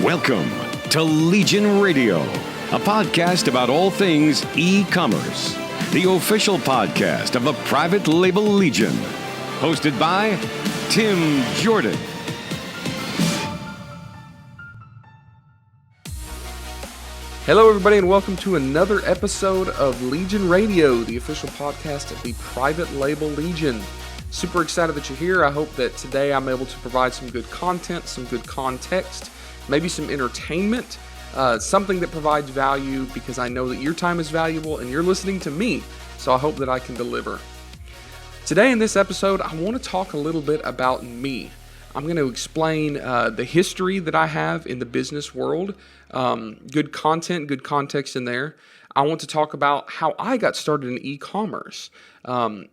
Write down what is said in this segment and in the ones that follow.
Welcome to Legion Radio, a podcast about all things e-commerce, the official podcast of the private label Legion, hosted by Tim Jordan. Hello, everybody, and welcome to another episode of Legion Radio, the official podcast of the private label Legion. Super excited that you're here. I hope that today I'm able to provide some good content, some good context, maybe some entertainment, something that provides value, because I know that your time is valuable and you're listening to me, so I hope that I can deliver. Today in this episode, I want to talk a little bit about me. I'm going to explain the history that I have in the business world, good content, good context in there. I want to talk about how I got started in e-commerce.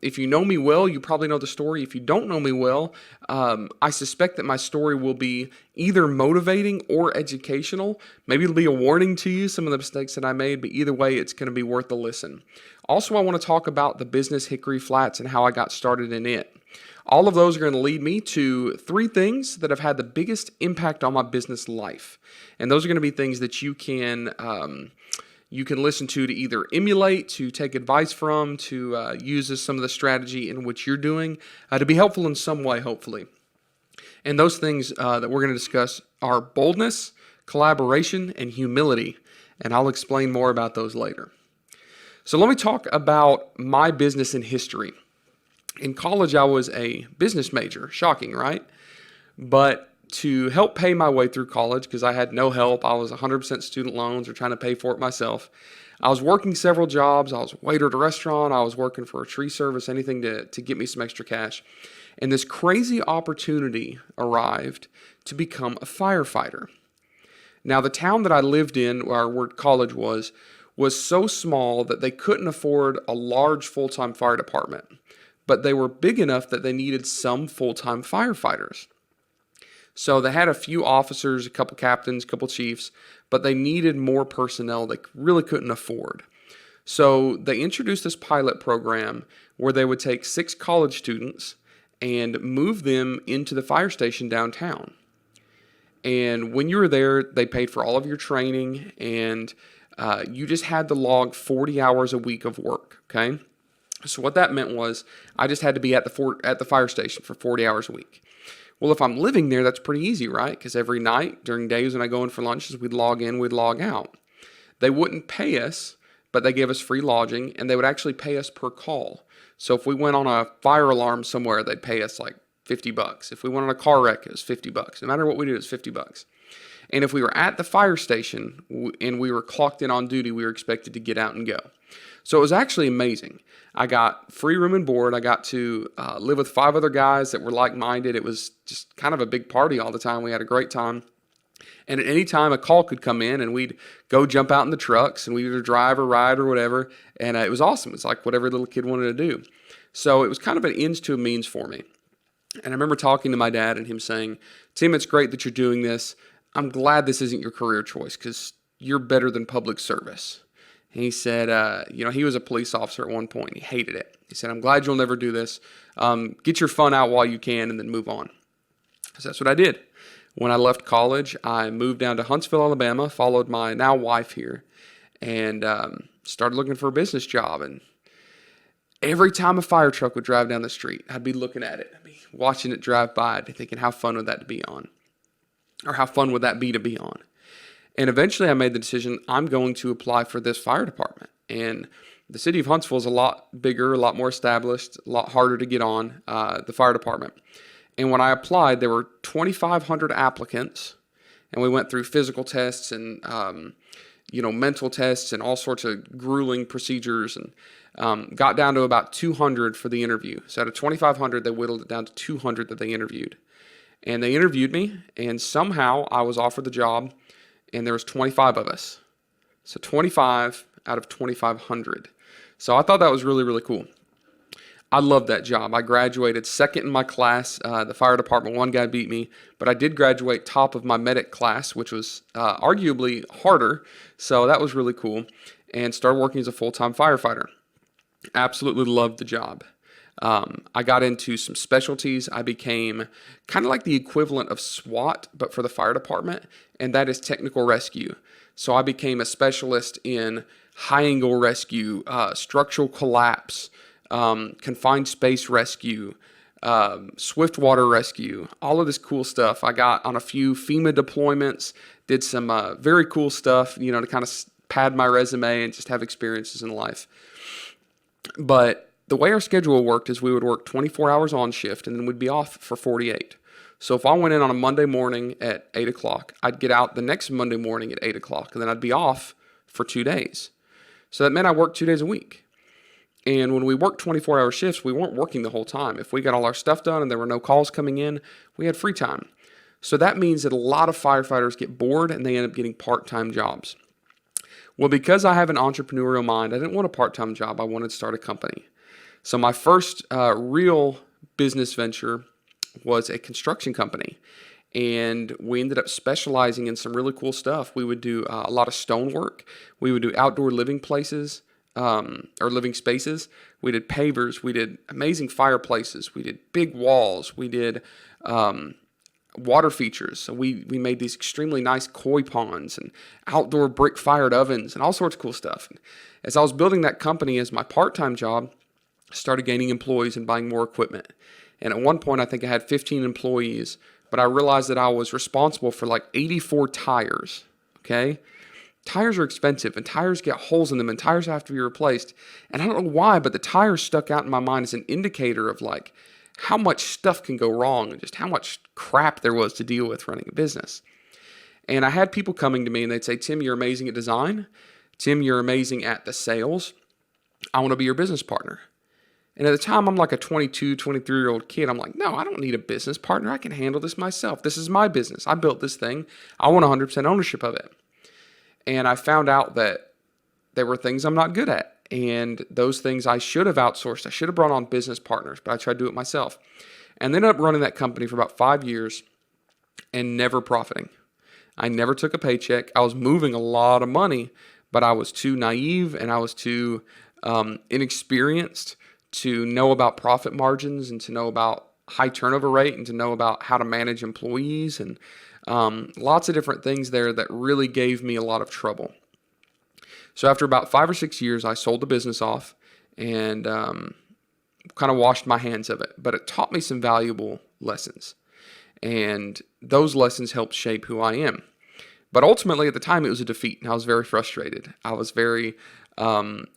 If you know me well, you probably know the story. If you don't know me well, I suspect that my story will be either motivating or educational. Maybe it'll be a warning to you, some of the mistakes that I made, but either way, it's going to be worth a listen. Also, I want to talk about the business Hickory Flats and how I got started in it. All of those are going to lead me to three things that have had the biggest impact on my business life. And those are going to be things that you can listen to either emulate, to take advice from, to use as some of the strategy in which you're doing, to be helpful in some way, hopefully. And those things that we're going to discuss are boldness, collaboration, and humility. And I'll explain more about those later. So let me talk about my business and history. In college, I was a business major. Shocking, right? But to help pay my way through college, because I had no help, I was 100% student loans or trying to pay for it myself. I was working several jobs. I was a waiter at a restaurant. I was working for a tree service, anything to get me some extra cash. And this crazy opportunity arrived to become a firefighter. Now, the town that I lived in, where college was so small that they couldn't afford a large full-time fire department. But they were big enough that they needed some full-time firefighters. So they had a few officers, a couple captains, a couple chiefs, but they needed more personnel they really couldn't afford. So they introduced this pilot program where they would take 6 college students and move them into the fire station downtown. And when you were there, they paid for all of your training, and you just had to log 40 hours a week of work, okay? So what that meant was I just had to be at the fire station for 40 hours a week. Well, if I'm living there, that's pretty easy, right? Because every night during days when I go in for lunches, we'd log in, we'd log out. They wouldn't pay us, but they gave us free lodging, and they would actually pay us per call. So if we went on a fire alarm somewhere, they'd pay us like $50. If we went on a car wreck, it was $50. No matter what we did, it was $50. And if we were at the fire station and we were clocked in on duty, we were expected to get out and go. So it was actually amazing. I got free room and board. I got to live with 5 other guys that were like-minded. It was just kind of a big party all the time. We had a great time. And at any time, a call could come in, and we'd go jump out in the trucks, and we'd either drive or ride or whatever. And it was awesome. It's like what every little kid wanted to do. So it was kind of an ends to a means for me. And I remember talking to my dad and him saying, "Tim, it's great that you're doing this. I'm glad this isn't your career choice because you're better than public service." And he said, he was a police officer at one point. He hated it. He said, "I'm glad you'll never do this. Get your fun out while you can and then move on." So that's what I did. When I left college, I moved down to Huntsville, Alabama, followed my now wife here, and started looking for a business job. And every time a fire truck would drive down the street, I'd be looking at it. I'd be watching it drive by. I'd be thinking, how fun would that be on? Or how fun would that be to be on? And eventually I made the decision, I'm going to apply for this fire department. And the city of Huntsville is a lot bigger, a lot more established, a lot harder to get on, the fire department. And when I applied, there were 2,500 applicants. And we went through physical tests and, mental tests and all sorts of grueling procedures, and got down to about 200 for the interview. So out of 2,500, they whittled it down to 200 that they interviewed. And they interviewed me, and somehow I was offered the job. And there was 25 of us. So 25 out of 2,500. So I thought that was really, really cool. I loved that job. I graduated second in my class. The fire department, one guy beat me. But I did graduate top of my medic class, which was arguably harder. So that was really cool. And started working as a full-time firefighter. Absolutely loved the job. I got into some specialties. I became kind of like the equivalent of SWAT, but for the fire department, and that is technical rescue. So I became a specialist in high angle rescue, structural collapse, confined space rescue, swift water rescue, all of this cool stuff. I got on a few FEMA deployments, did some very cool stuff, to kind of pad my resume and just have experiences in life. But the way our schedule worked is we would work 24 hours on shift and then we'd be off for 48. So if I went in on a Monday morning at 8 o'clock, I'd get out the next Monday morning at 8 o'clock, and then I'd be off for 2 days. So that meant I worked 2 days a week. And when we worked 24-hour shifts, we weren't working the whole time. If we got all our stuff done and there were no calls coming in, we had free time. So that means that a lot of firefighters get bored and they end up getting part-time jobs. Well, because I have an entrepreneurial mind, I didn't want a part-time job. I wanted to start a company. So my first real business venture was a construction company. And we ended up specializing in some really cool stuff. We would do a lot of stonework. We would do outdoor living places, or living spaces. We did pavers. We did amazing fireplaces. We did big walls. We did water features. So we made these extremely nice koi ponds and outdoor brick-fired ovens and all sorts of cool stuff. And as I was building that company as my part-time job, I started gaining employees and buying more equipment. And at one point, I think I had 15 employees, but I realized that I was responsible for like 84 tires, okay? Tires are expensive, and tires get holes in them, and tires have to be replaced. And I don't know why, but the tires stuck out in my mind as an indicator of like how much stuff can go wrong and just how much crap there was to deal with running a business. And I had people coming to me, and they'd say, Tim, you're amazing at design. Tim, you're amazing at the sales. I want to be your business partner. And at the time, I'm like a 22, 23-year-old kid. I'm like, no, I don't need a business partner. I can handle this myself. This is my business. I built this thing. I want 100% ownership of it. And I found out that there were things I'm not good at. And those things I should have outsourced. I should have brought on business partners, but I tried to do it myself. And ended up running that company for about 5 years and never profiting. I never took a paycheck. I was moving a lot of money, but I was too naive and I was too inexperienced to know about profit margins and to know about high turnover rate and to know about how to manage employees and lots of different things there that really gave me a lot of trouble. So after about 5 or 6 years, I sold the business off and kind of washed my hands of it. But it taught me some valuable lessons. And those lessons helped shape who I am. But ultimately, at the time, it was a defeat, and I was very frustrated. I was very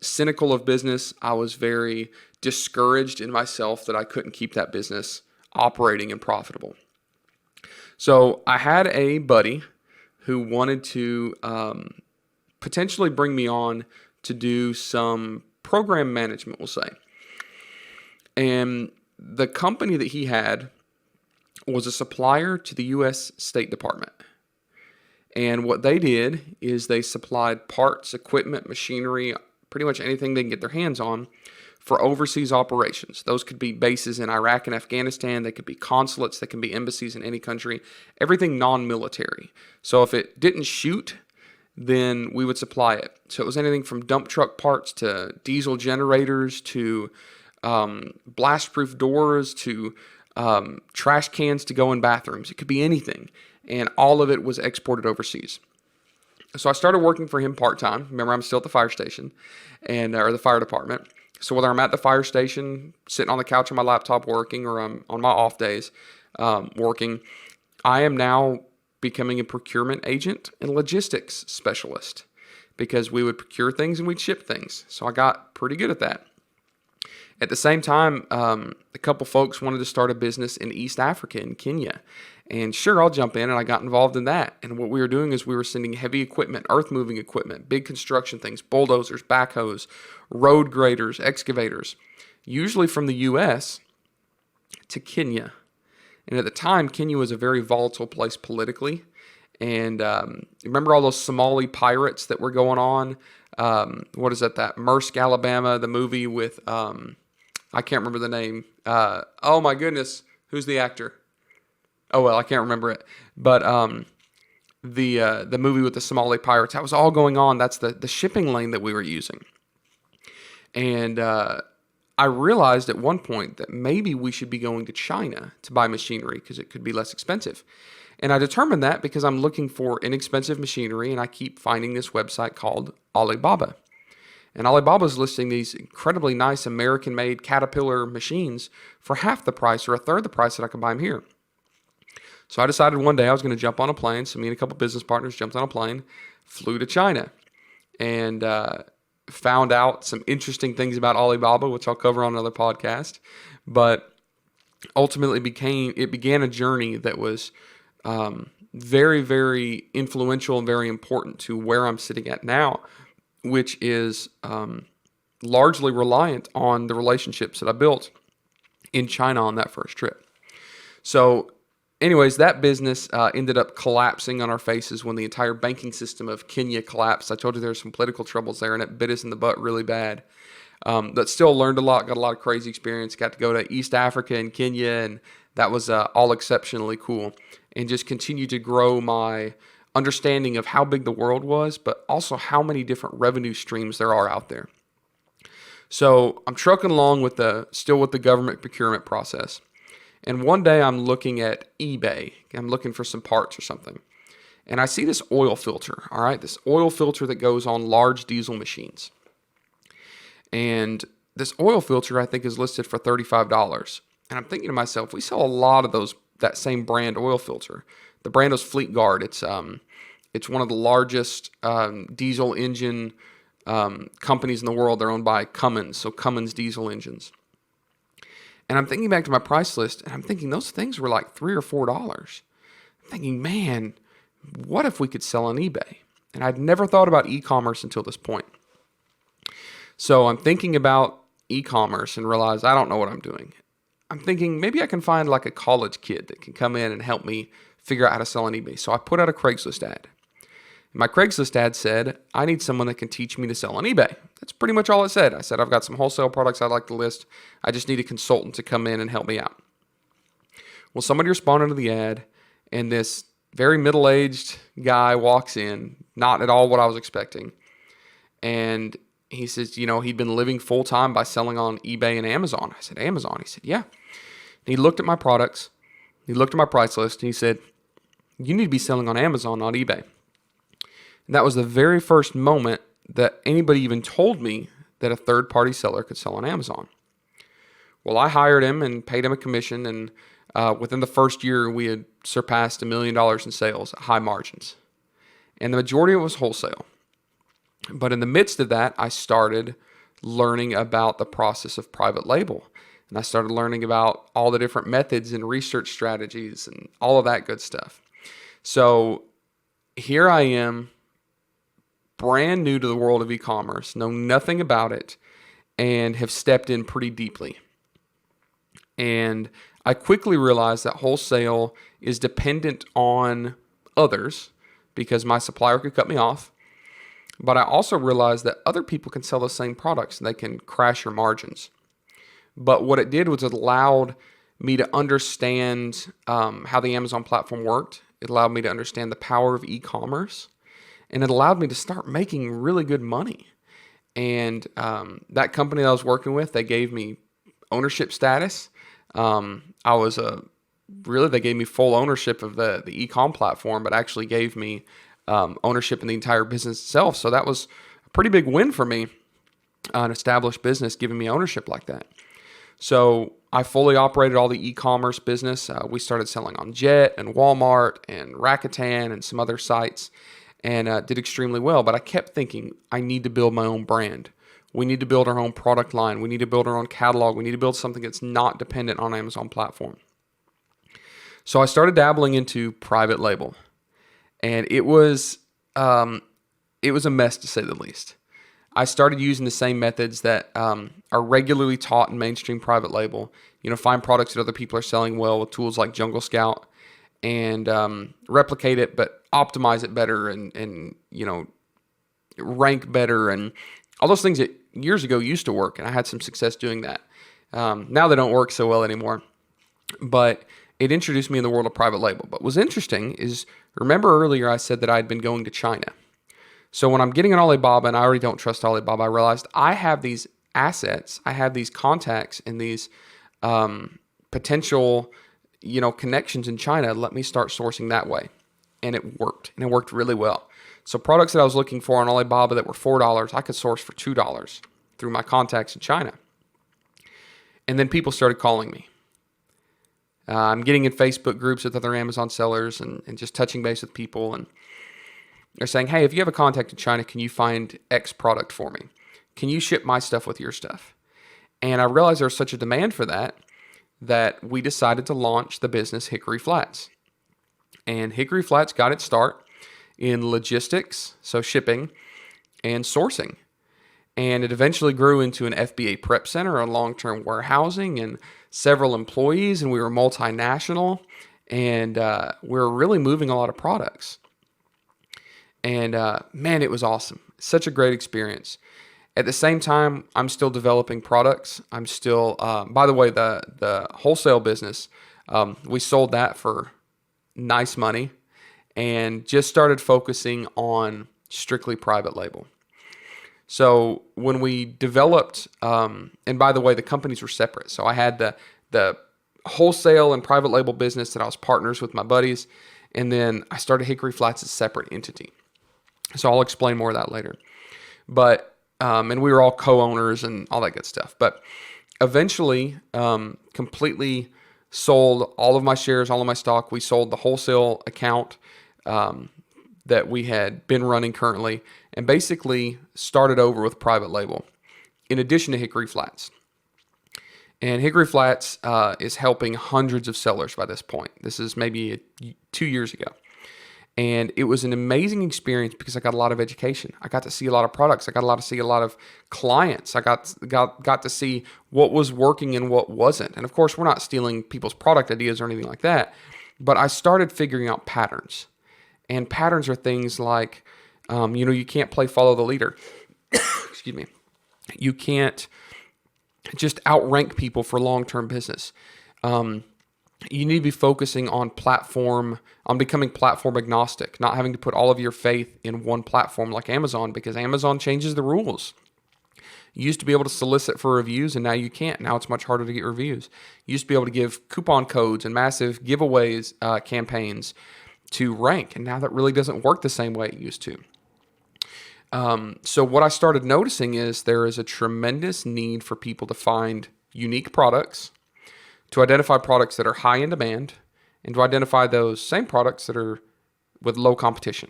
cynical of business. I was very discouraged in myself that I couldn't keep that business operating and profitable. So I had a buddy who wanted to potentially bring me on to do some program management, we'll say. And the company that he had was a supplier to the U.S. State Department. And what they did is they supplied parts, equipment, machinery, pretty much anything they can get their hands on for overseas operations. Those could be bases in Iraq and Afghanistan. They could be consulates. They can be embassies in any country. Everything non-military. So if it didn't shoot, then we would supply it. So it was anything from dump truck parts to diesel generators to blast-proof doors to trash cans to go in bathrooms. It could be anything. And all of it was exported overseas. So I started working for him part-time. Remember, I'm still at the fire station or the fire department. So whether I'm at the fire station, sitting on the couch on my laptop working, or I'm on my off days working, I am now becoming a procurement agent and logistics specialist because we would procure things and we'd ship things. So I got pretty good at that. At the same time, a couple folks wanted to start a business in East Africa, in Kenya. And sure, I'll jump in, and I got involved in that. And what we were doing is we were sending heavy equipment, earth-moving equipment, big construction things, bulldozers, backhoes, road graders, excavators, usually from the U.S. to Kenya. And at the time, Kenya was a very volatile place politically. And remember all those Somali pirates that were going on? What is that Maersk, Alabama, the movie with, I can't remember the name. Oh my goodness, who's the actor? Oh well, I can't remember it. But the movie with the Somali pirates, that was all going on. That's the shipping lane that we were using. And I realized at one point that maybe we should be going to China to buy machinery because it could be less expensive. And I determined that because I'm looking for inexpensive machinery, and I keep finding this website called Alibaba. And Alibaba's listing these incredibly nice American-made Caterpillar machines for half the price or a third the price that I can buy them here. So I decided one day I was going to jump on a plane. So me and a couple business partners jumped on a plane, flew to China, and found out some interesting things about Alibaba, which I'll cover on another podcast. But ultimately began a journey that was very, very influential and very important to where I'm sitting at now, which is largely reliant on the relationships that I built in China on that first trip. So anyways, that business ended up collapsing on our faces when the entire banking system of Kenya collapsed. I told you there's some political troubles there, and it bit us in the butt really bad. But still learned a lot, got a lot of crazy experience, got to go to East Africa and Kenya, and that was all exceptionally cool. And just continued to grow my understanding of how big the world was, but also how many different revenue streams there are out there. So I'm trucking along still with the government procurement process. And one day I'm looking at eBay. I'm looking for some parts or something. And I see this oil filter, all right? This oil filter that goes on large diesel machines. And this oil filter I think is listed for $35. And I'm thinking to myself, we sell a lot of that same brand oil filter. The brand is Fleet Guard. It's one of the largest diesel engine companies in the world. They're owned by Cummins, so Cummins diesel engines. And I'm thinking back to my price list, and I'm thinking those things were like $3 or $4. I'm thinking, man, what if we could sell on eBay? And I'd never thought about e-commerce until this point. So I'm thinking about e-commerce and realize I don't know what I'm doing. I'm thinking maybe I can find like a college kid that can come in and help me figure out how to sell on eBay. So I put out a Craigslist ad. My Craigslist ad said, I need someone that can teach me to sell on eBay. That's pretty much all it said. I said, I've got some wholesale products I'd like to list. I just need a consultant to come in and help me out. Well, somebody responded to the ad, and this very middle-aged guy walks in, not at all what I was expecting. And he says, he'd been living full-time by selling on eBay and Amazon. I said, Amazon? He said, yeah. And he looked at my products. He looked at my price list, and he said, you need to be selling on Amazon, not eBay. And that was the very first moment that anybody even told me that a third-party seller could sell on Amazon. Well, I hired him and paid him a commission, and within the first year, we had surpassed $1 million in sales at high margins. And the majority of it was wholesale. But in the midst of that, I started learning about the process of private label. And I started learning about all the different methods and research strategies and all of that good stuff. So here I am, brand new to the world of e-commerce, know nothing about it, and have stepped in pretty deeply. And I quickly realized that wholesale is dependent on others because my supplier could cut me off. But I also realized that other people can sell the same products and they can crash your margins. But what it did was it allowed me to understand how the Amazon platform worked. It allowed me to understand the power of e-commerce. And it allowed me to start making really good money. And that company that I was working with, they gave me ownership status. They gave me full ownership of the e-com platform, but actually gave me ownership in the entire business itself. So that was a pretty big win for me, an established business giving me ownership like that. So I fully operated all the e-commerce business. We started selling on Jet and Walmart and Rakuten and some other sites, and did extremely well. But I kept thinking, I need to build my own brand. We need to build our own product line. We need to build our own catalog. We need to build something that's not dependent on Amazon platform. So I started dabbling into private label, and it was a mess to say the least. I started using the same methods that are regularly taught in mainstream private label. Find products that other people are selling well with tools like Jungle Scout, and replicate it, but optimize it better, and rank better, and all those things that years ago used to work, and I had some success doing that. Now they don't work so well anymore, but it introduced me in the world of private label. But what's interesting is, remember earlier I said that I had been going to China. So when I'm getting on Alibaba, and I already don't trust Alibaba, I realized I have these assets. I had these contacts and these potential, connections in China. Let me start sourcing that way. And it worked. And it worked really well. So products that I was looking for on Alibaba that were $4, I could source for $2 through my contacts in China. And then people started calling me. I'm getting in Facebook groups with other Amazon sellers and just touching base with people. And they're saying, hey, if you have a contact in China, can you find X product for me? Can you ship my stuff with your stuff? And I realized there was such a demand for that we decided to launch the business Hickory Flats. And Hickory Flats got its start in logistics, so shipping, and sourcing. And it eventually grew into an FBA prep center, a long-term warehousing, and several employees, and we were multinational, and we were really moving a lot of products. And man, it was awesome. Such a great experience. At the same time, I'm still developing products. I'm still, by the way, the wholesale business, we sold that for nice money and just started focusing on strictly private label. So when we developed, and by the way, the companies were separate. So I had the wholesale and private label business that I was partners with my buddies, and then I started Hickory Flats as a separate entity. So I'll explain more of that later. But, and we were all co-owners and all that good stuff. But eventually, completely sold all of my shares, all of my stock. We sold the wholesale account that we had been running currently, and basically started over with private label, in addition to Hickory Flats. And Hickory Flats is helping hundreds of sellers by this point. This is maybe 2 years ago. And it was an amazing experience because I got a lot of education. I got to see a lot of products. I got to see a lot of clients. I got to see what was working and what wasn't. And of course, we're not stealing people's product ideas or anything like that. But I started figuring out patterns. And patterns are things like, you can't play follow the leader. Excuse me. You can't just outrank people for long-term business. You need to be focusing on becoming platform agnostic, not having to put all of your faith in one platform like Amazon, because Amazon changes the rules. You used to be able to solicit for reviews, and now you can't. Now it's much harder to get reviews. You used to be able to give coupon codes and massive giveaways campaigns to rank, and now that really doesn't work the same way it used to. So what I started noticing is there is a tremendous need for people to find unique products, to identify products that are high in demand, and to identify those same products that are with low competition.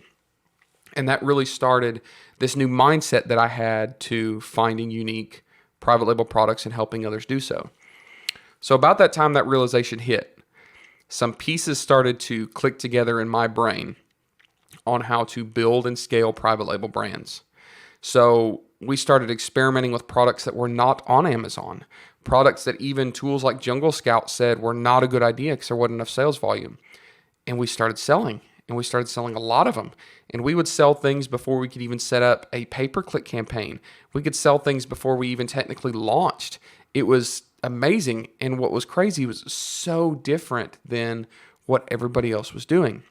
And that really started this new mindset that I had to finding unique private label products and helping others do so. So about that time that realization hit, some pieces started to click together in my brain on how to build and scale private label brands. So we started experimenting with products that were not on Amazon, products that even tools like Jungle Scout said were not a good idea because there wasn't enough sales volume. And we started selling, and we started selling a lot of them. And we would sell things before we could even set up a pay-per-click campaign. We could sell things before we even technically launched. It was amazing. And what was crazy was so different than what everybody else was doing.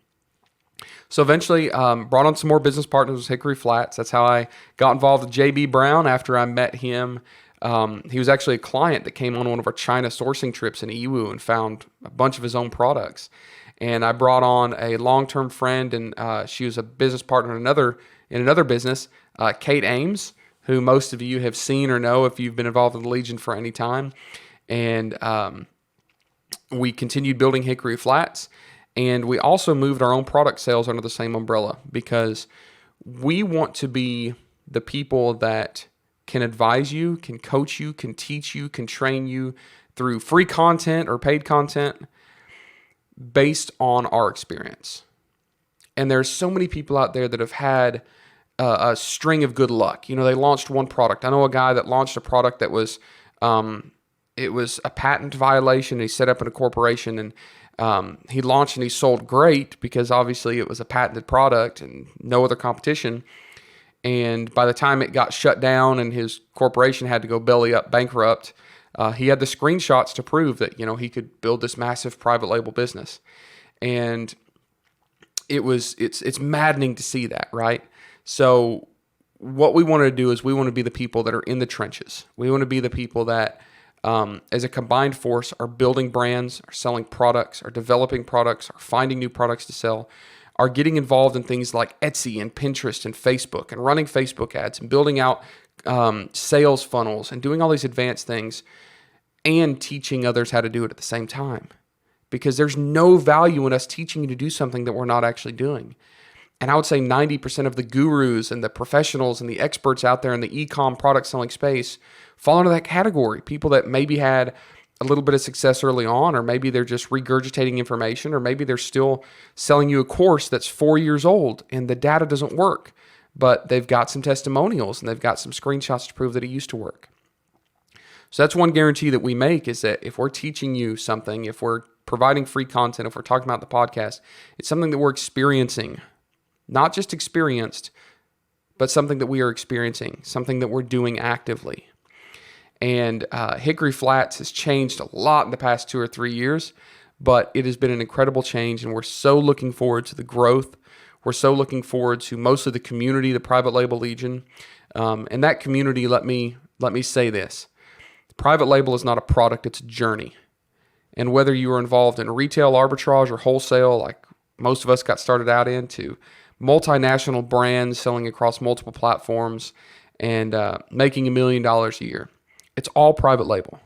So eventually brought on some more business partners with Hickory Flats. That's how I got involved with JB Brown after I met him. He was actually a client that came on one of our China sourcing trips in Yiwu and found a bunch of his own products. And I brought on a long-term friend, and she was a business partner in another business, Kate Ames, who most of you have seen or know if you've been involved in the Legion for any time. And we continued building Hickory Flats. And we also moved our own product sales under the same umbrella because we want to be the people that can advise you, can coach you, can teach you, can train you through free content or paid content based on our experience. And there's so many people out there that have had a string of good luck. They launched one product. I know a guy that launched a product that was, it was a patent violation. He set up in a corporation, and he launched and he sold great because obviously it was a patented product and no other competition. And by the time it got shut down and his corporation had to go belly up bankrupt, he had the screenshots to prove that, he could build this massive private label business. And it's maddening to see that, right? So what we want to do is we want to be the people that are in the trenches. We want to be the people that, as a combined force, are building brands, are selling products, are developing products, are finding new products to sell, are getting involved in things like Etsy and Pinterest and Facebook and running Facebook ads and building out sales funnels and doing all these advanced things and teaching others how to do it at the same time. Because there's no value in us teaching you to do something that we're not actually doing. And I would say 90% of the gurus and the professionals and the experts out there in the e-com product selling space fall into that category. People that maybe had a little bit of success early on, or maybe they're just regurgitating information, or maybe they're still selling you a course that's 4 years old and the data doesn't work, but they've got some testimonials and they've got some screenshots to prove that it used to work. So that's one guarantee that we make, is that if we're teaching you something, if we're providing free content, if we're talking about the podcast, it's something that we're experiencing. Not just experienced, but something that we are experiencing, something that we're doing actively. And Hickory Flats has changed a lot in the past 2 or 3 years, but it has been an incredible change, and we're so looking forward to the growth. We're so looking forward to mostly the community, the Private Label Legion. And that community, let me say this. Private label is not a product, it's a journey. And whether you are involved in retail arbitrage or wholesale, like most of us got started out into, multinational brands selling across multiple platforms and making $1 million a year. It's all private label.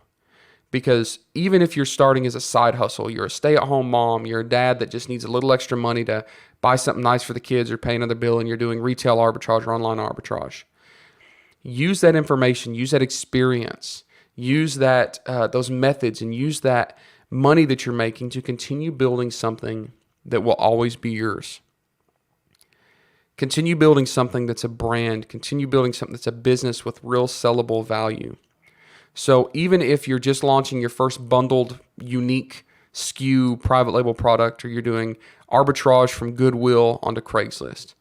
Because even if you're starting as a side hustle, you're a stay-at-home mom, you're a dad that just needs a little extra money to buy something nice for the kids or pay another bill, and you're doing retail arbitrage or online arbitrage, use that information, use that experience, use that those methods, and use that money that you're making to continue building something that will always be yours. Continue building something that's a brand. Continue building something that's a business with real sellable value. So even if you're just launching your first bundled, unique SKU private label product, or you're doing arbitrage from Goodwill onto Craigslist,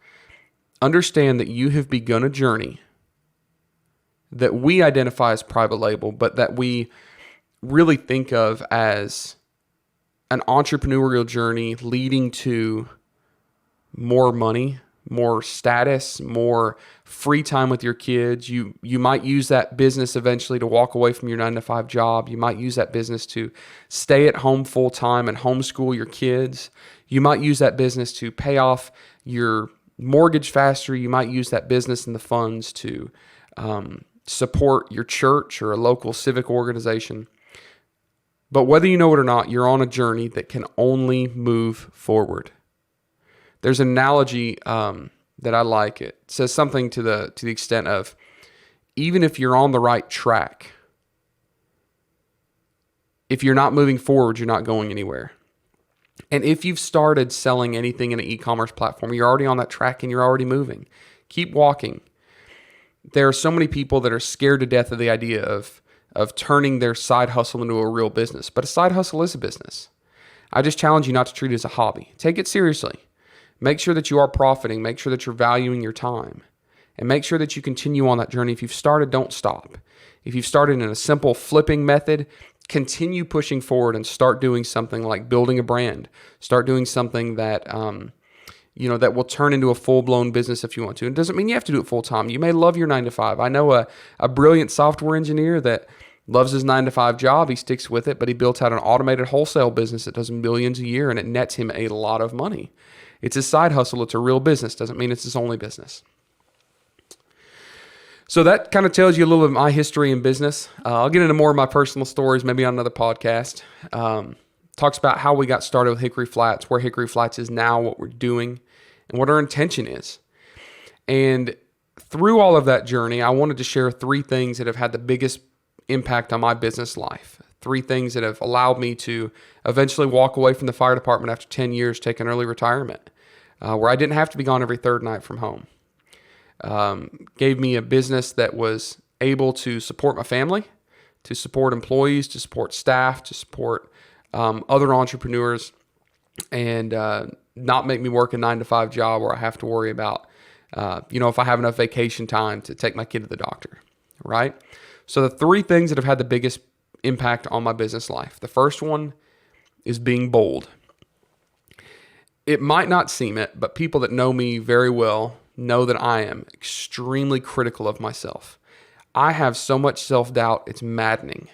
understand that you have begun a journey that we identify as private label, but that we really think of as an entrepreneurial journey leading to more money, more status, more free time with your kids. You might use that business eventually to walk away from your 9-to-5 job. You might use that business to stay at home full time and homeschool your kids. You might use that business to pay off your mortgage faster. You might use that business and the funds to support your church or a local civic organization. But whether you know it or not, you're on a journey that can only move forward. There's an analogy that I like. It says something to the extent of, even if you're on the right track, if you're not moving forward, you're not going anywhere. And if you've started selling anything in an e-commerce platform, you're already on that track and you're already moving. Keep walking. There are so many people that are scared to death of the idea of turning their side hustle into a real business. But a side hustle is a business. I just challenge you not to treat it as a hobby. Take it seriously. Make sure that you are profiting. Make sure that you're valuing your time. And make sure that you continue on that journey. If you've started, don't stop. If you've started in a simple flipping method, continue pushing forward and start doing something like building a brand. Start doing something that that will turn into a full-blown business if you want to. It doesn't mean you have to do it full-time. You may love your 9-to-5. I know a brilliant software engineer that loves his 9-to-5 job. He sticks with it, but he built out an automated wholesale business that does millions a year, and it nets him a lot of money. It's his side hustle. It's a real business. Doesn't mean it's his only business. So that kind of tells you a little bit of my history in business. I'll get into more of my personal stories maybe on another podcast. Talks about how we got started with Hickory Flats, where Hickory Flats is now, what we're doing, and what our intention is. And through all of that journey, I wanted to share 3 things that have had the biggest impact on my business life. 3 things that have allowed me to eventually walk away from the fire department after 10 years, take an early retirement, where I didn't have to be gone every third night from home. Gave me a business that was able to support my family, to support employees, to support staff, to support other entrepreneurs, and not make me work a 9-to-5 job where I have to worry about, if I have enough vacation time to take my kid to the doctor, right? So the 3 things that have had the biggest impact on my business life. The first one is being bold. It might not seem it, but people that know me very well know that I am extremely critical of myself. I have so much self-doubt, it's maddening.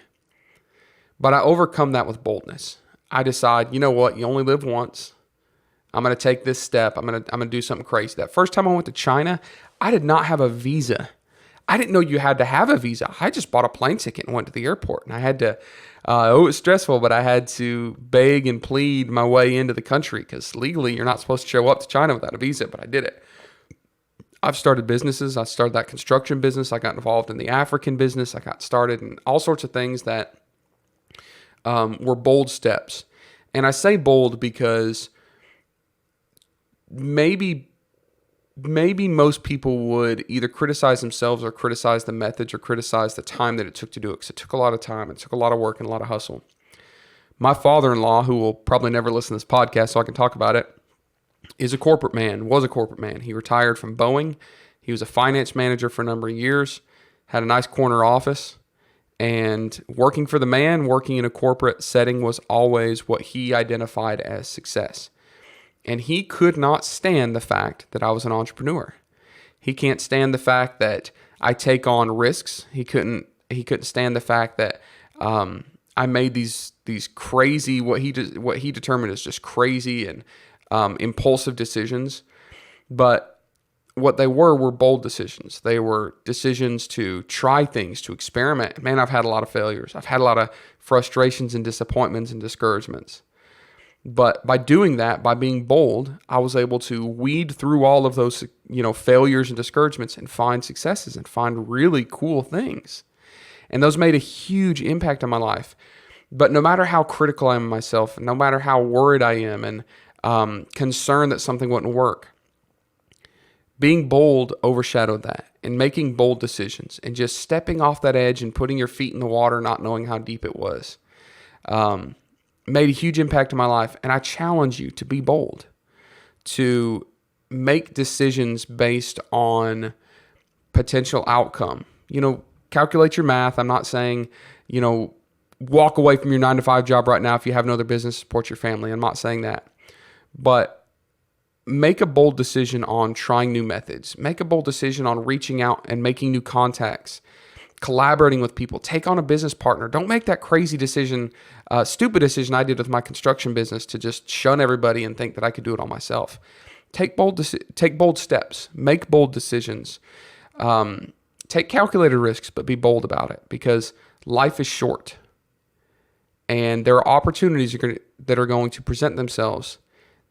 But I overcome that with boldness. I decide, you know what? You only live once. I'm going to take this step. I'm going to do something crazy. That first time I went to China, I did not have a visa. I didn't know you had to have a visa. I just bought a plane ticket and went to the airport. And I had to, it was stressful, but I had to beg and plead my way into the country because legally you're not supposed to show up to China without a visa, but I did it. I've started businesses. I started that construction business. I got involved in the African business. I got started in all sorts of things that were bold steps. And I say bold because maybe most people would either criticize themselves or criticize the methods or criticize the time that it took to do it, because it took a lot of time, it took a lot of work and a lot of hustle. My father-in-law, who will probably never listen to this podcast so I can talk about it, was a corporate man. He retired from Boeing. He was a finance manager for a number of years, had a nice corner office, and working for the man, working in a corporate setting was always what he identified as success. And he could not stand the fact that I was an entrepreneur. He can't stand the fact that I take on risks. He couldn't stand the fact that I made these crazy, what he determined as just crazy and impulsive decisions. But what they were bold decisions. They were decisions to try things, to experiment. Man, I've had a lot of failures. I've had a lot of frustrations and disappointments and discouragements. But by doing that, by being bold, I was able to weed through all of those, failures and discouragements and find successes and find really cool things. And those made a huge impact on my life. But no matter how critical I am of myself, no matter how worried I am and concerned that something wouldn't work, being bold overshadowed that, and making bold decisions and just stepping off that edge and putting your feet in the water, not knowing how deep it was, made a huge impact on my life. And I challenge you to be bold, to make decisions based on potential outcome. Calculate your math. I'm not saying, walk away from your 9-to-5 job right now if you have no other business to support your family. I'm not saying that. But make a bold decision on trying new methods. Make a bold decision on reaching out and making new contacts, collaborating with people. Take on a business partner. Don't make that crazy decision, stupid decision I did with my construction business to just shun everybody and think that I could do it all myself. Take bold steps. Make bold decisions. Take calculated risks, but be bold about it, because life is short. And there are opportunities that are going to present themselves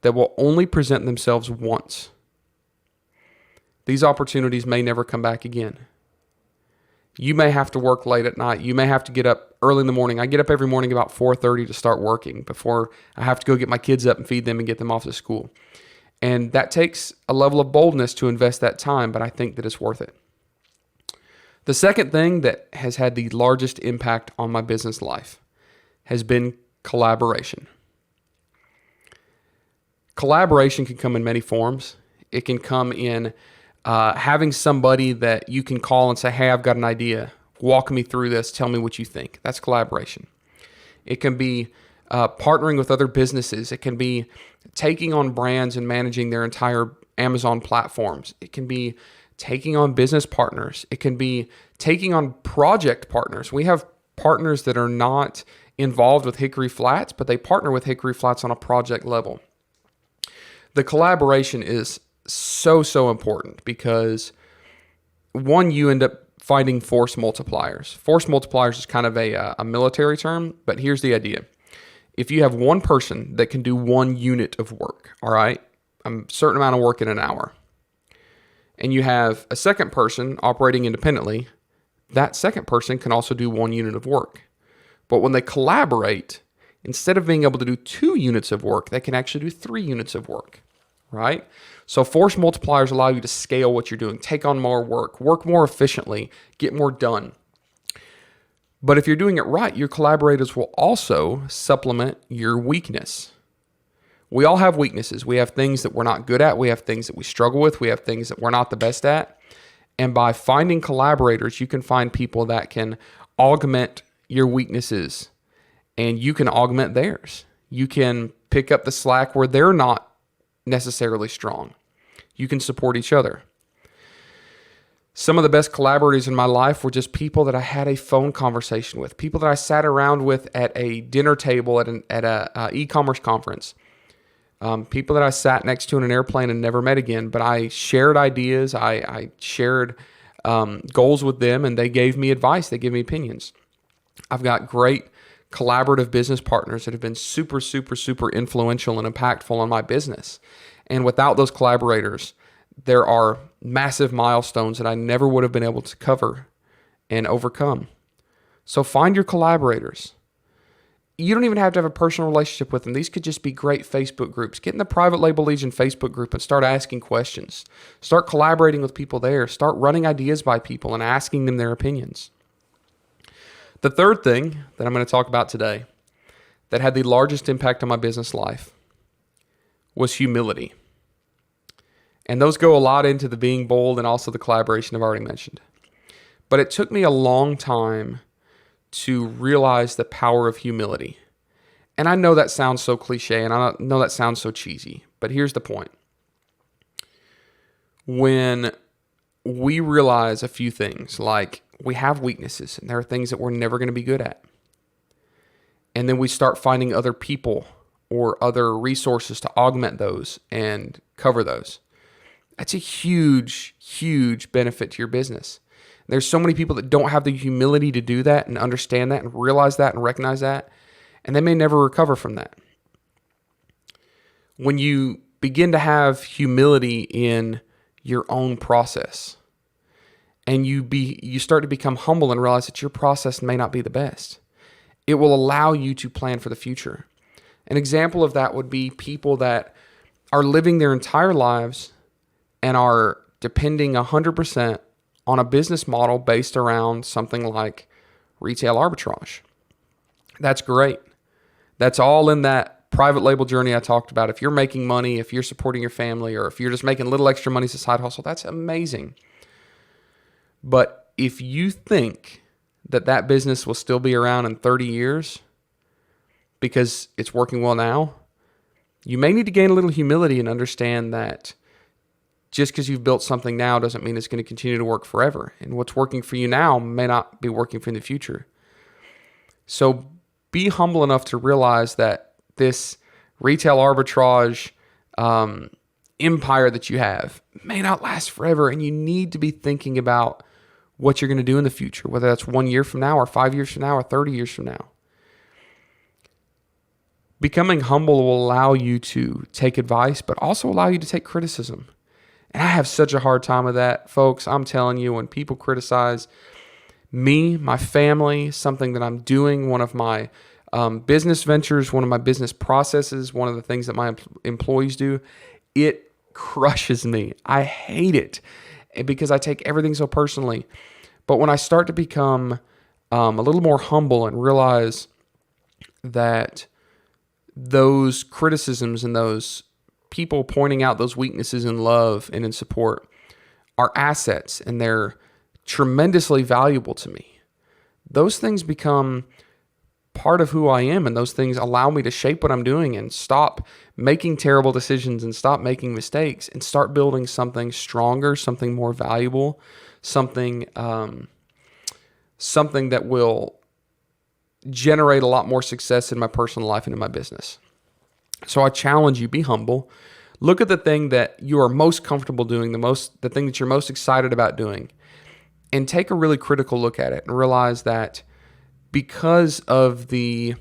that will only present themselves once. These opportunities may never come back again. You may have to work late at night. You may have to get up early in the morning. I get up every morning about 4:30 to start working before I have to go get my kids up and feed them and get them off to school. And that takes a level of boldness to invest that time, but I think that it's worth it. The second thing that has had the largest impact on my business life has been collaboration. Collaboration can come in many forms. It can come in having somebody that you can call and say, hey, I've got an idea. Walk me through this. Tell me what you think. That's collaboration. It can be partnering with other businesses. It can be taking on brands and managing their entire Amazon platforms. It can be taking on business partners. It can be taking on project partners. We have partners that are not involved with Hickory Flats, but they partner with Hickory Flats on a project level. The collaboration is so important because, one, you end up finding force multipliers. Force multipliers is kind of a military term, but here's the idea. If you have one person that can do 1 unit of work, all right, a certain amount of work in an hour, and you have a second person operating independently, that second person can also do 1 unit of work. But when they collaborate, instead of being able to do 2 units of work, they can actually do 3 units of work, right? So force multipliers allow you to scale what you're doing, take on more work more efficiently, get more done. But if you're doing it right, your collaborators will also supplement your weakness. We all have weaknesses. We have things that we're not good at. We have things that we struggle with. We have things that we're not the best at. And by finding collaborators, you can find people that can augment your weaknesses and you can augment theirs. You can pick up the slack where they're not necessarily strong. You can support each other. Some of the best collaborators in my life were just people that I had a phone conversation with, people that I sat around with at a dinner table at a e-commerce conference, people that I sat next to in an airplane and never met again, but I shared ideas, I shared goals with them, and they gave me advice, they gave me opinions. I've got great collaborative business partners that have been super, super, super influential and impactful on my business. And without those collaborators, there are massive milestones that I never would have been able to cover and overcome. So find your collaborators. You don't even have to have a personal relationship with them. These could just be great Facebook groups. Get in the Private Label Legion Facebook group and start asking questions. Start collaborating with people there. Start running ideas by people and asking them their opinions. The third thing that I'm going to talk about today that had the largest impact on my business life was humility. And those go a lot into the being bold and also the collaboration I've already mentioned. But it took me a long time to realize the power of humility. And I know that sounds so cliche and I know that sounds so cheesy, but here's the point. When we realize a few things, like we have weaknesses and there are things that we're never going to be good at, and then we start finding other people or other resources to augment those and cover those, that's a huge, huge benefit to your business. There's so many people that don't have the humility to do that and understand that and realize that and recognize that, and they may never recover from that. When you begin to have humility in your own process, and you start to become humble and realize that your process may not be the best, it will allow you to plan for the future. An example of that would be people that are living their entire lives and are depending 100% on a business model based around something like retail arbitrage. That's great. That's all in that private label journey I talked about. If you're making money, if you're supporting your family, or if you're just making little extra money as a side hustle, that's amazing. But if you think that that business will still be around in 30 years because it's working well now, you may need to gain a little humility and understand that just because you've built something now doesn't mean it's going to continue to work forever. And what's working for you now may not be working for you in the future. So be humble enough to realize that this retail arbitrage empire that you have may not last forever, and you need to be thinking about what you're going to do in the future, whether that's 1 year from now or 5 years from now or 30 years from now. Becoming humble will allow you to take advice, but also allow you to take criticism. And I have such a hard time with that, folks. I'm telling you, when people criticize me, my family, something that I'm doing, one of my business ventures, one of my business processes, one of the things that my employees do, it crushes me. I hate it because I take everything so personally. But when I start to become a little more humble and realize that those criticisms and those people pointing out those weaknesses in love and in support are assets and they're tremendously valuable to me, those things become part of who I am, and those things allow me to shape what I'm doing and stop making terrible decisions and stop making mistakes and start building something stronger, something more valuable, something that will generate a lot more success in my personal life and in my business. So I challenge you, be humble. Look at the thing that you are most comfortable doing, the thing that you're most excited about doing, and take a really critical look at it and realize that because of the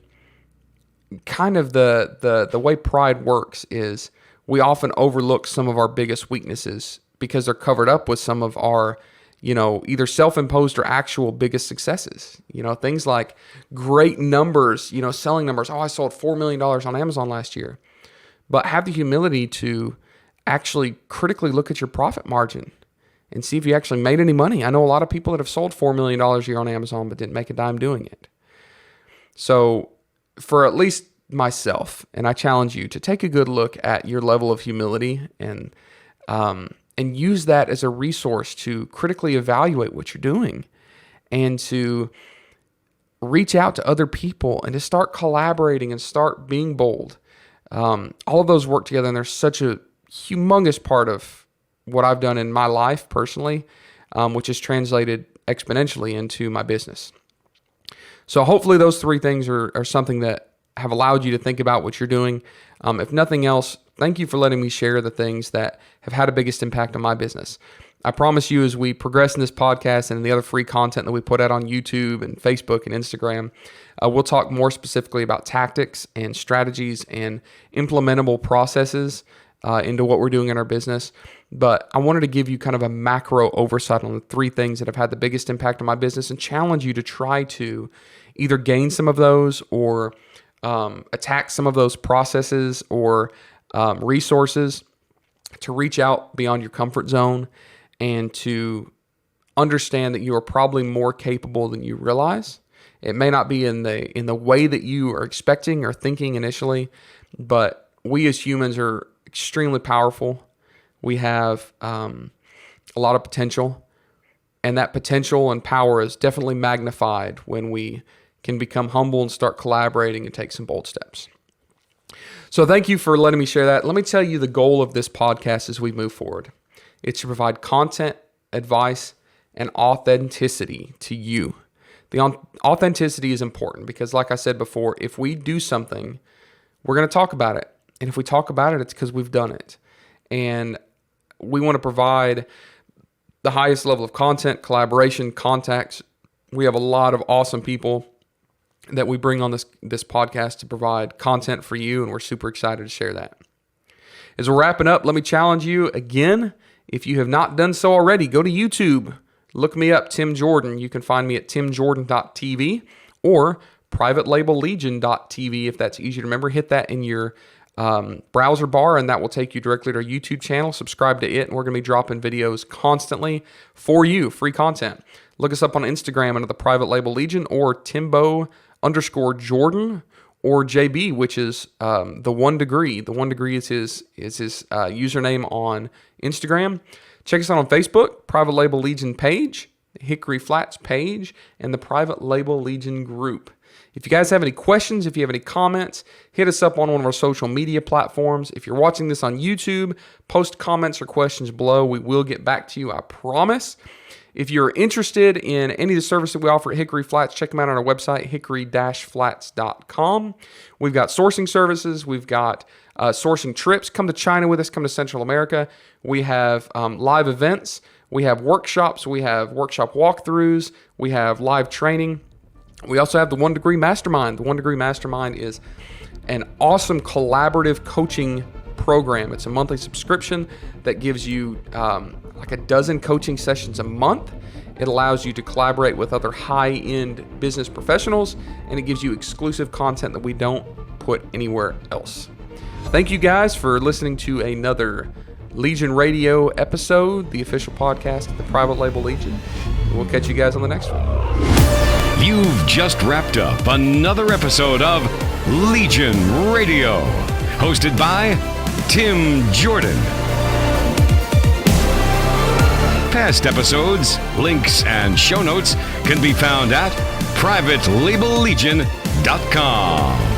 kind of the way pride works is we often overlook some of our biggest weaknesses because they're covered up with some of our, either self-imposed or actual biggest successes. Things like great numbers, selling numbers. Oh, I sold $4 million on Amazon last year. But have the humility to actually critically look at your profit margin and see if you actually made any money. I know a lot of people that have sold $4 million a year on Amazon but didn't make a dime doing it. So for at least myself, and I challenge you to take a good look at your level of humility and use that as a resource to critically evaluate what you're doing and to reach out to other people and to start collaborating and start being bold. All of those work together, and they're such a humongous part of what I've done in my life personally. which is translated exponentially into my business. So hopefully those three things are something that have allowed you to think about what you're doing. If nothing else, thank you for letting me share the things that have had the biggest impact on my business. I promise you, as we progress in this podcast and the other free content that we put out on YouTube and Facebook and Instagram, we'll talk more specifically about tactics and strategies and implementable processes into what we're doing in our business. But I wanted to give you kind of a macro oversight on the three things that have had the biggest impact on my business and challenge you to try to either gain some of those or attack some of those processes or resources to reach out beyond your comfort zone and to understand that you are probably more capable than you realize. It may not be in the way that you are expecting or thinking initially, but we as humans are extremely powerful. We have a lot of potential, and that potential and power is definitely magnified when we can become humble and start collaborating and take some bold steps. So thank you for letting me share that. Let me tell you the goal of this podcast as we move forward. It's to provide content, advice, and authenticity to you. The authenticity is important because, like I said before, if we do something, we're going to talk about it. And if we talk about it, it's because we've done it. And we want to provide the highest level of content, collaboration, contacts. We have a lot of awesome people that we bring on this podcast to provide content for you, and we're super excited to share that. As we're wrapping up, let me challenge you again. If you have not done so already, go to YouTube. Look me up, Tim Jordan. You can find me at timjordan.tv or privatelabellegion.tv if that's easier to remember. Hit that in your browser bar, and that will take you directly to our YouTube channel. Subscribe to it, and we're going to be dropping videos constantly for you, free content. Look us up on Instagram under the Private Label Legion or Timbo_Jordan or JB, which is the 1 Degree. The 1 Degree is his username on Instagram. Check us out on Facebook, Private Label Legion page, Hickory Flats page, and the Private Label Legion group. If you guys have any questions, if you have any comments, hit us up on one of our social media platforms. If you're watching this on YouTube, post comments or questions below. We will get back to you, I promise. If you're interested in any of the services we offer at Hickory Flats, check them out on our website, hickory-flats.com. We've got sourcing services. We've got sourcing trips. Come to China with us. Come to Central America. We have live events. We have workshops. We have workshop walkthroughs. We have live training. We also have the 1 Degree Mastermind. The 1 Degree Mastermind is an awesome collaborative coaching program. It's a monthly subscription that gives you like a dozen coaching sessions a month. It allows you to collaborate with other high-end business professionals, and it gives you exclusive content that we don't put anywhere else. Thank you guys for listening to another Legion Radio episode, the official podcast of the Private Label Legion. We'll catch you guys on the next one. You've just wrapped up another episode of Legion Radio, hosted by Tim Jordan. Past episodes, links, and show notes can be found at privatelabellegion.com.